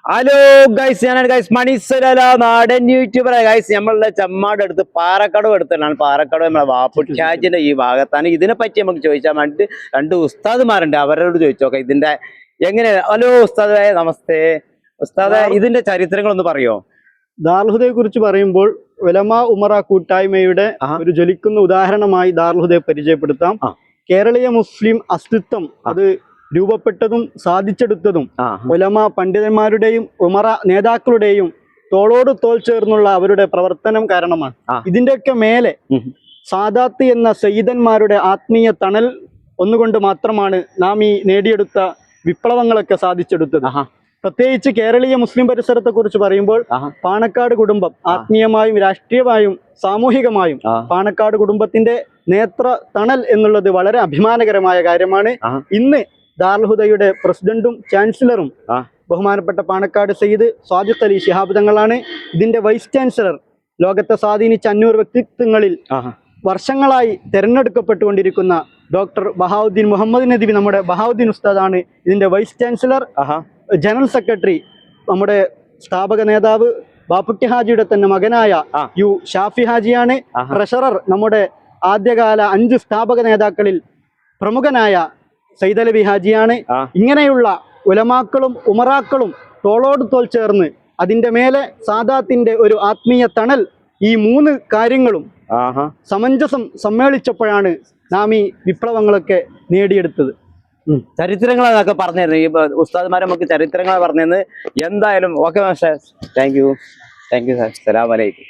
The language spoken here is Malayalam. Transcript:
ഹലോ ഗൈസ്, ഞാനാണ് ഗൈസ് മണിസല നാടൻ യൂട്യൂബർ ഗൈസ്. നമ്മളുടെ ചമ്മാട് അടുത്ത് പാറക്കടവ് അടുത്താണ്. പാറക്കടവ് നമ്മളെ വാപ്പുഷ്യാജിന്റെ ഈ ഭാഗത്താണ്. ഇതിനെ പറ്റി നമുക്ക് ചോദിച്ചാൽ വേണ്ടിട്ട് രണ്ട് ഉസ്താദുമാരുണ്ട്, അവരോട് ചോദിച്ചോക്കാം ഇതിന്റെ എങ്ങനെ. ഹലോ ഉസ്താദേ, നമസ്തേ ഉസ്താദേ. ഇതിന്റെ ചരിത്രങ്ങളൊന്ന് പറയോ? ദാർൽഹുദയെ കുറിച്ച് പറയുമ്പോൾ ഉലമ ഉമറ കൂട്ടായ്മയുടെ ഒരു ജ്വലിക്കുന്ന ഉദാഹരണമായി ദാർൽഹുദയെ പരിചയപ്പെടുത്താം. കേരളീയ മുസ്ലിം അസ്തിത്വം അത് രൂപപ്പെട്ടതും സാധിച്ചെടുത്തതും ഉലമ പണ്ഡിതന്മാരുടെയും ഉമറ നേതാക്കളുടെയും തോളോട് തോൾ ചേർന്നുള്ള അവരുടെ പ്രവർത്തനം കാരണമാണ്. ഇതിന്റെയൊക്കെ മേലെ സാദാത്ത് എന്ന സയ്യിദന്മാരുടെ ആത്മീയ തണൽ ഒന്നുകൊണ്ട് മാത്രമാണ് നാം ഈ നേടിയെടുത്ത വിപ്ലവങ്ങളൊക്കെ സാധിച്ചെടുത്തത്. പ്രത്യേകിച്ച് കേരളീയ മുസ്ലിം പരിസരത്തെ കുറിച്ച് പറയുമ്പോൾ പാണക്കാട് കുടുംബം ആത്മീയമായും രാഷ്ട്രീയമായും സാമൂഹികമായും പാണക്കാട് കുടുംബത്തിന്റെ നേത്ര തണൽ എന്നുള്ളത് വളരെ അഭിമാനകരമായ കാര്യമാണ്. ഇന്ന് ദാർൽഹുദയുടെ പ്രസിഡന്റും ചാൻസലറും ബഹുമാനപ്പെട്ട പാണക്കാട് സയ്യിദ് സ്വാദിഖ് അലി ശിഹാബ് തങ്ങളാണ്. ഇതിന്റെ വൈസ് ചാൻസലർ ലോകത്തെ സ്വാധീനിച്ച 500 വ്യക്തിത്വങ്ങളിൽ വർഷങ്ങളായി തെരഞ്ഞെടുക്കപ്പെട്ടുകൊണ്ടിരിക്കുന്ന ഡോക്ടർ ബഹാവുദ്ദീൻ മുഹമ്മദ് നദവി, നമ്മുടെ ബഹാവുദ്ദീൻ ഉസ്താദാണ് ഇതിന്റെ വൈസ് ചാൻസലർ. ജനറൽ സെക്രട്ടറി നമ്മുടെ സ്ഥാപക നേതാവ് ബാപ്പുട്ടി ഹാജിയുടെ തന്നെ മകനായ യു ഷാഫി ഹാജിയാണ്. ട്രഷറർ നമ്മുടെ ആദ്യകാല 5 സ്ഥാപക നേതാക്കളിൽ പ്രമുഖനായ സൈദലവി ഹാജിയാണ്. ഇങ്ങനെയുള്ള ഉലമാക്കളും ഉമറാക്കളും തോളോട് തോൾ ചേർന്ന് അതിന്റെ മേലെ സാദാത്തിന്റെ ഒരു ആത്മീയ തണൽ, ഈ 3 കാര്യങ്ങളും സമഞ്ജസം സമ്മേളിച്ചപ്പോഴാണ് നാം ഈ വിപ്ലവങ്ങളൊക്കെ നേടിയെടുത്തത്. ചരിത്രങ്ങളൊക്കെ പറഞ്ഞിരുന്നു ഈ ഉസ്താദ്മാരെ, നമുക്ക് ചരിത്രങ്ങൾ പറഞ്ഞിരുന്നു. എന്തായാലും okay master, thank you sir. അസ്സലാമു അലൈക്കും.